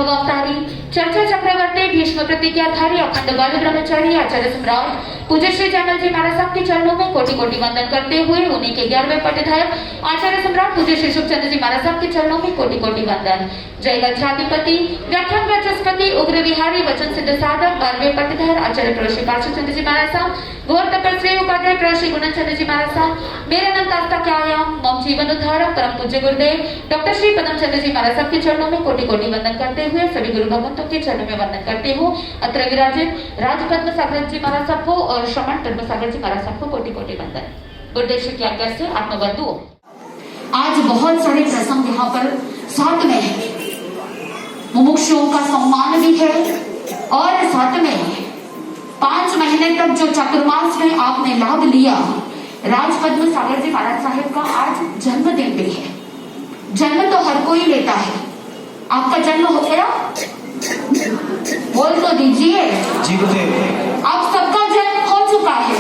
वैभव अवतारी चर्चा चक्रवर्ती भीष्म प्रतिज्ञाधारी अखंड बाल ब्रह्मचारी आचार्य सम्राट पूज्य श्री जयमल जी महाराज साहब के चरणों में कोटि कोटि वंदन करते हुए उन्हीं के 11वें पट्टाधायक आचार्य सम्राट पूज्य श्री सुखचंद्र जी महाराज साहब के चरणों में कोटि कोटि वंदन। जय गच्छाधिपति व्याख्यान वाचस्पति उग्र विहारी वचन सिद्ध साधक 12वें पट्टाधार आचार्य प्रभु श्री पार्श्वचंद्र जी महाराज साहब गौर तपस्वी उपाध्याय प्रभु श्री गुणचंद्र जी महाराज साहब मेरे अनंत आस्था के आयाम मम जीवन उद्धारक परम पूज्य गुरुदेव डॉक्टर श्री पदम चंद्र जी महाराज साहब के चरणों में कोटि कोटि वंदन करते हुए सभी गुरु भगवंतों के चरणों में वंदन करते हूँ। अत्र विराजित राजपद्म सागर जी महाराज साहब को और श्रमण पद्म सागर जी महाराज साहब को कोटि कोटि वंदन। गुरुदेव की आज्ञा से आत्मबंधु आज बहुत सारे प्रसंग यहाँ पर साथ में है, मुमुक्षुओं का सम्मान भी है और साथ में 5 महीने तक जो चतुर्मास में आपने लाभ लिया, राजपद्म सागर जी महाराज साहेब का आज जन्मदिन भी है। जन्म तो हर कोई लेता है, आपका जन्म हो गया? बोल तो दीजिए। आप सबका जन्म हो चुका है,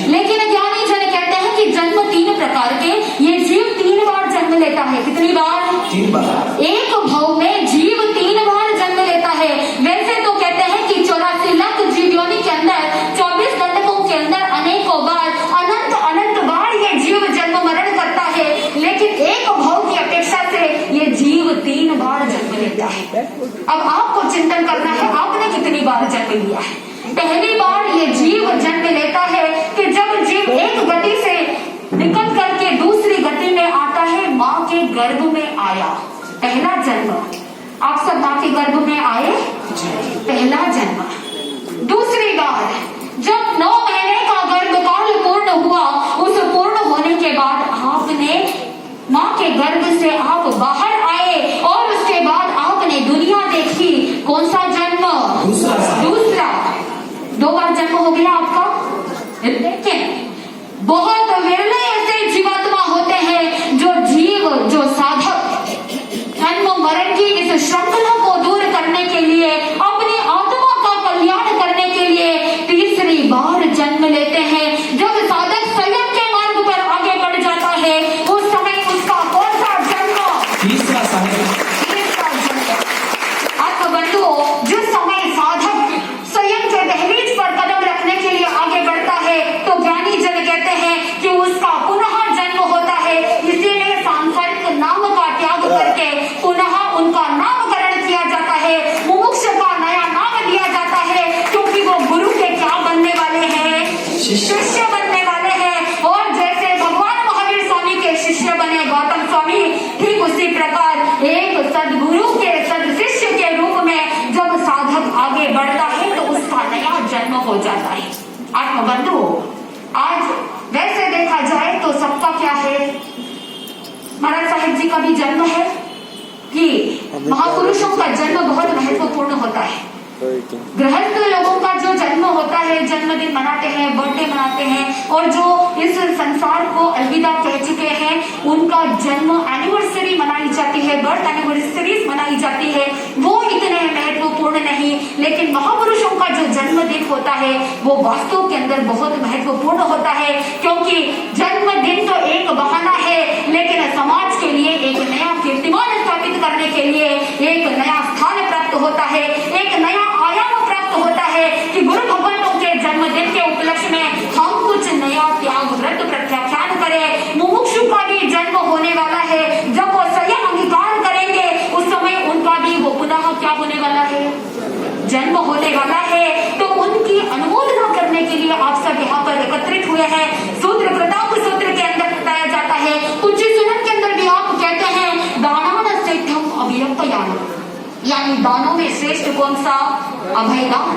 लेकिन ज्ञानी जन कहते हैं कि जन्म 3 प्रकार के, ये जीव 3 बार जन्म लेता है। कितनी बार? 3 बार। एक भव में जीव 3 बार जन्म लेता है। वैसे तो कहते हैं कि 84 लाख जीव योनि के अंदर 24 दंडकों के अंदर अनेकों बार अनंत अनंत बार ये जीव जन्म मरण करता है, लेकिन एक भव की अपेक्षा से ये जीव 3 बार जन्म लेता है। अब आपको चिंतन करना है, आपने कितनी बार जन्म लिया है? पहली बार ये जीव जन्म लेता है कि जब जीव एक गति से निकल करके दूसरी गति में आता है, माँ के गर्भ में आया, पहला जन्म। आप सब माँ के गर्भ में आए, पहला जन्म। दूसरी बार जब 9 महीने का गर्भकाल पूर्ण हुआ, उस पूर्ण होने के बाद आपने माँ के गर्भ से आप बाहर आए और उसके बाद आपने दुनिया देखी। कौन सा जन्म? दूसरा। 2 बार जन्म हो गया आपका। लेकिन बहुत विरले ऐसे जीवात्मा होते हैं जो जीव, जो साधक जन्म मरण की इस श्रृंखला को दूर करने के लिए, अपनी आत्मा का कल्याण करने के लिए तीसरी बार जन्म लेते हैं। जब साधक संयम के मार्ग पर आगे बढ़ जाता है, उस समय उसका कौन सा जन्म? तीसरा जन्म। आत्मबंधुओं, जिस समय साधक संयम के दहलीज पर कदम रखने के लिए आगे बढ़ता है, तो ज्ञानी जन कहते हैं कि उसका पुनः जन्म होता है। इसीलिए सांसारिक नाम का त्याग करके पुनः उनका नामकरण किया जाता है, मुमुक्ष का नया नाम दिया जाता है, क्योंकि वो गुरु के क्या बनने वाले हैं? शिष्य बनने वाले हैं। और जैसे भगवान महावीर स्वामी के शिष्य बने गौतम स्वामी, ठीक उसी प्रकार एक सदगुरु के सदशिष्य के रूप में जब साधक आगे बढ़ता है तो उसका नया जन्म हो जाता है। आत्मबंधु, आज वैसे देखा जाए तो सबका क्या है? महाराज साहिब जी का भी जन्म है कि महापुरुषों का जन्म बहुत महत्वपूर्ण होता है। गृहस्थ लोगों का जो जन्म होता है, जन्मदिन मनाते हैं, बर्थडे मनाते हैं, और जो इस संसार को अलविदा कह चुके हैं, उनका जन्म एनिवर्सरी मनाई जाती है, बर्थ एनिवर्सरीज मनाई जाती है, वो इतने महत्वपूर्ण नहीं। लेकिन महापुरुषों का जो जन्मदिन होता है वो वास्तव के अंदर बहुत महत्वपूर्ण होता है, क्योंकि जन्मदिन तो एक बहाना है, लेकिन समाज के लिए एक नया कीर्तिमान स्थापित करने के लिए एक नया स्थान प्राप्त होता है, एक नया आयाम प्राप्त होता है कि गुरु भगवंतों के जन्मदिन के उपलक्ष्य में हम कुछ नया त्याग व्रत प्रत्याख्यान करें। मुमुक्षु का भी जन्म होने वाला है, जब वो संयम अंगीकार करेंगे उस समय उनका भी वो पुनः क्या होने वाला है? जन्म होने वाला है। तो उनकी अनुमोदना करने के लिए आप सब यहाँ पर एकत्रित हुए हैं। सूत्र कृतांग सूत्र के अंदर बताया जाता है, कुछ सुनन के अंदर भी आप कहते हैं दानान श्रेष्ठम अभियंतयान, यानी दानों में श्रेष्ठ कौन सा? अभयदान।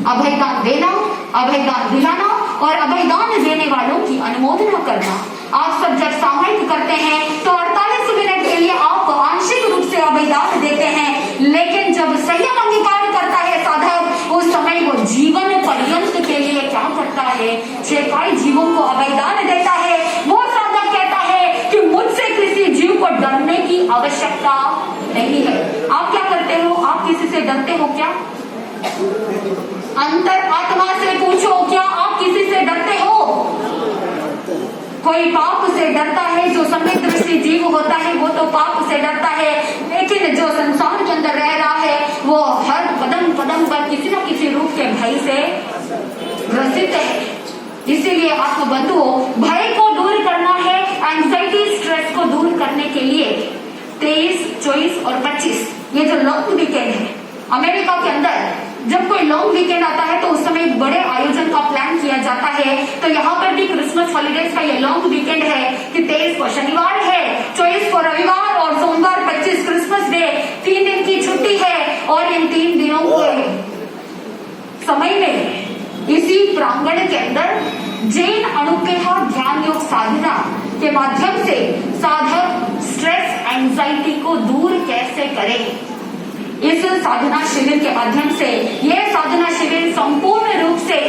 अभयदान देना, अभयदान दिलाना और अभयदान देने वालों की अनुमोदना करना। आप सब जब सामूहिक करते हैं तो 48 मिनट के लिए आप आंशिक रूप से अभयदान देते हैं, लेकिन जब संयम अंगीकार करता है साधक, उस समय वो जीवन पर्यंत के लिए क्या करता है? 6 जीवों को अभयदान देता है। वो साधक कहता है कि मुझसे किसी जीव को डरने की आवश्यकता नहीं है। आप क्या करते हो? आप किसी से डरते हो क्या? अंतर आत्मा से पूछो, क्या आप किसी से डरते हो? कोई पाप से डरता है, जो समृद्ध जीव होता है वो तो पाप से डरता है, लेकिन जो संसार के अंदर रह रहा है से ग्रसित है। इसीलिए आत्मबंधुओं, भय को दूर करना है, एंजाइटी स्ट्रेस को दूर करने के लिए 23, 24 और 25 ये जो लॉन्ग वीकेंड है अमेरिका के अंदर, जब कोई लॉन्ग वीकेंड आता है तो उस समय एक बड़े आयोजन का प्लान किया जाता है। तो यहाँ पर भी क्रिसमस हॉलीडेज का ये लॉन्ग वीकेंड है कि 23 को शनिवार है, 24 को रविवार और सोमवार 25 क्रिसमस डे, 3 दिन की छुट्टी है। और इन 3 दिनों के समय में इसी प्रांगण के अंदर जैन अनुपेहा ध्यान योग साधना के माध्यम से साधक स्ट्रेस एंजाइटी को दूर कैसे करें, इस साधना शिविर के माध्यम से, यह साधना शिविर संपूर्ण रूप से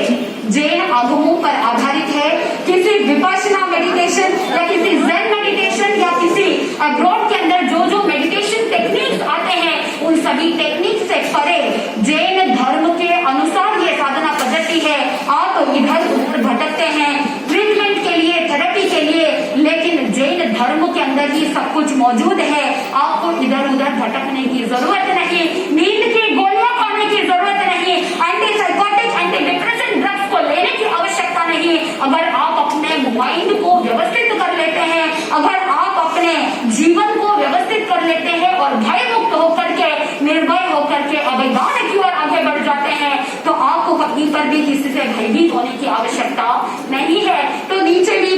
जैन आगमों पर आधारित है। किसी विपश्यना मेडिटेशन या किसी ज़ेन मेडिटेशन या किसी अब्रॉड के अंदर जो जो मेडिटेशन टेक्निक्स आते हैं उन सभी टेक्निक से परे जैन धर्म के अनुसार ये साधना पद्धति है। आप इधर उधर भटकते हैं ट्रीटमेंट के लिए, थेरेपी के लिए, लेकिन जैन धर्म के अंदर ही सब कुछ मौजूद है। आपको इधर उधर भटकने की जरूरत नहीं, नींद की गोलियां खाने की जरूरत नहीं, anti psychotic, anti depression drugs को लेने की आवश्यकता नहीं। अगर आप अपने माइंड को व्यवस्थित कर लेते हैं, अगर आप अपने जीवन को व्यवस्थित कर लेते हैं और भय मुक्त होकर के, निर्भय होकर के अभिज्ञान की ओर आगे बढ़ जाते हैं, तो आपको कहीं पर भी किसी से भयभीत होने की आवश्यकता नहीं है। तो नीचे भी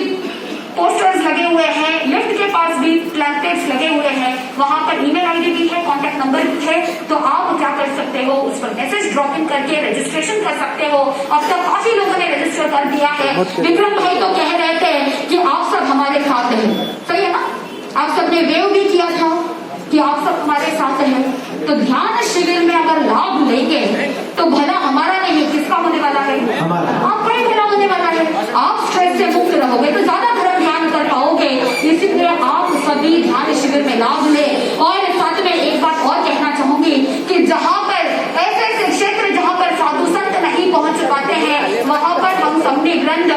पोस्टर्स लगे हुए हैं, लिफ्ट के पास भी प्लेटफॉर्म्स लगे हुए हैं, वहां पर ईमेल आईडी भी है, कॉन्टेक्ट नंबर भी है। तो आप क्या कर सकते हो, उस पर मैसेज ड्रॉप इन करके रजिस्ट्रेशन कर सकते हो। अब तक काफी लोगों ने रजिस्टर कर दिया है। विक्रम भाई तो कह रहे थे कि आप सब हमारे साथ हैं, सही है ना? आप सबने वेव भी किया था कि आप सब हमारे साथ हैं। तो ध्यान शिविर में अगर लाभ लेंगे तो भला हमारा नहीं, किसका होने वाला है? आपका ही भला होने वाला है। आप स्ट्रेस से मुक्त रहोगे तो ज्यादा धर्म ध्यान कर पाओगे। इसीलिए आप सभी ध्यान शिविर में लाभ लें। और साथ में एक बात और कहना चाहूंगी कि जहाँ पर ऐसे ऐसे क्षेत्र जहाँ पर साधु संत नहीं पहुंच पाते हैं, वहां पर हम सबने वृंद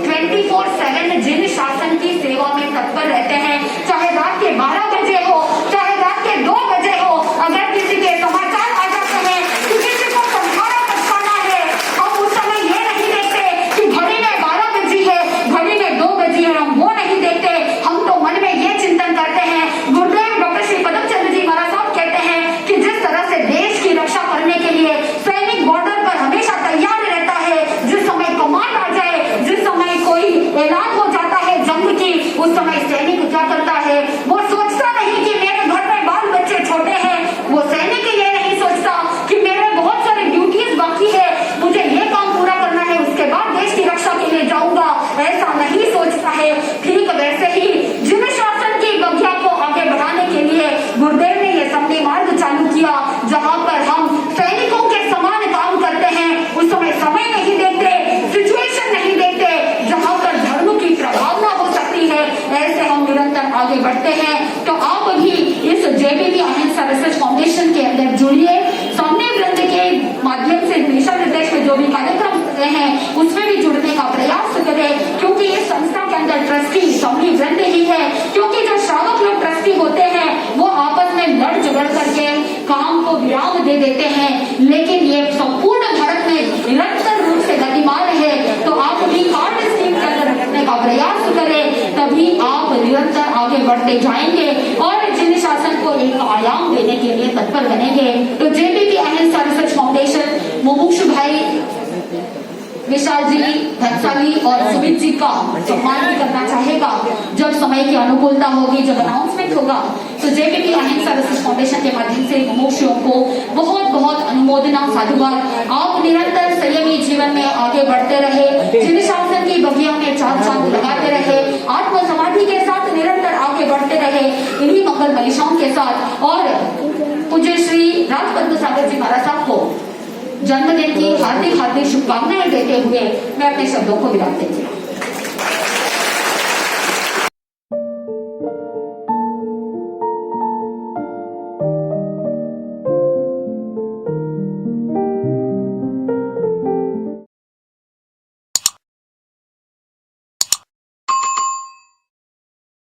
24/7 जिन शासन की सेवा में तत्पर रहते हैं। चाहे रात के 12 बजे हो, चाहे रात के 2 बजे हो, अगर किसी के समाचार आ जाते हैं कि किसी को संहारा पछताना है, हम उस समय ये नहीं देखते कि घड़ी में 12 बजी है, घड़ी में 2 बजी है, हम वो नहीं देखते। हम तो मन में ये चिंतन करते हैं। गुरुदेव डॉक्टर श्री पदमचंद्र जी महाराज साहब कहते हैं कि जिस तरह से देश की रक्षा करने के लिए सैनिक बॉर्डर पर हमेशा तैयार रहता है, जिस समय कमांड आ जाए, जिस समय कोई ऐलान हो जाता है जंग की, उस समय सैनिक क्या करता है, वो सोचता नहीं कि मेरे घर में बाल बच्चे छोटे हैं, वो सैनिक ये नहीं सोचता कि मेरे बहुत सारे ड्यूटीज बाकी है, मुझे ये काम पूरा करना है, उसके बाद देश की रक्षा के लिए जाऊंगा, ऐसा नहीं सोचता है। ठीक वैसे ही जिन शासन की बगिया को आगे बढ़ाने के लिए गुरुदेव ने ये संधि मार्ग चालू किया, जहाँ पर हम सैनिकों के समान काम करते हैं। उस समय नहीं देखते, सिचुएशन नहीं देखते, जहाँ पर धर्म की प्रभावना हो सकती है, ऐसे हम निरंतर आगे बढ़ते हैं। तो आप भी इस जेबीबी अहिंसा रिसर्च फाउंडेशन के अंदर जुड़िए। सामने वृंद के माध्यम से दिशा निर्देश में जो भी कार्यक्रम होते हैं उसमें भी जुड़ने का प्रयास करें, क्योंकि इस संस्था के अंदर ट्रस्टी सामने वृंद ही है। क्योंकि जो श्रावक लोग ट्रस्टी होते हैं वो आपस में लड़ झगड़ करके काम को विराम दे देते हैं, लेकिन ये संपूर्ण भारत में निरंतर रूप से गतिमान है। तो आप भी कार्ड स्कीम के अंदर रखने का प्रयास करें, तभी आप निरंतर आगे बढ़ते जाएंगे और जिन शासन को एक आयाम देने के लिए तत्पर बनेंगे। तो जेबीबी अहिंसा रिसर्च फाउंडेशन मुमुक्षु भाई विशाल जी, धनसाली और सुमित जी का सम्मान भी करना चाहेगा। जब समय की अनुकूलता होगी, जब अनाउंसमेंट होगा, तो जेबीबी अहिंसा रिसर्च फाउंडेशन के माध्यम से मुमुक्षुओं को बहुत बहुत अनुमोदना, साधुवाद। आप निरंतर संयमी जीवन में आगे बढ़ते रहे, जिन शासन की बगिया में चार चांद लगाते रहे, आत्म समाधि के साथ निरंतर आगे बढ़ते रहे, इन्हीं मंगल मनीषाओं के साथ। और पूज्य श्री राजपद्म सागर जी महाराज साहब को जन्मदिन की हार्दिक हार्दिक शुभकामनाएं देते हुए मैं अपने शब्दों को विराम देती हूँ।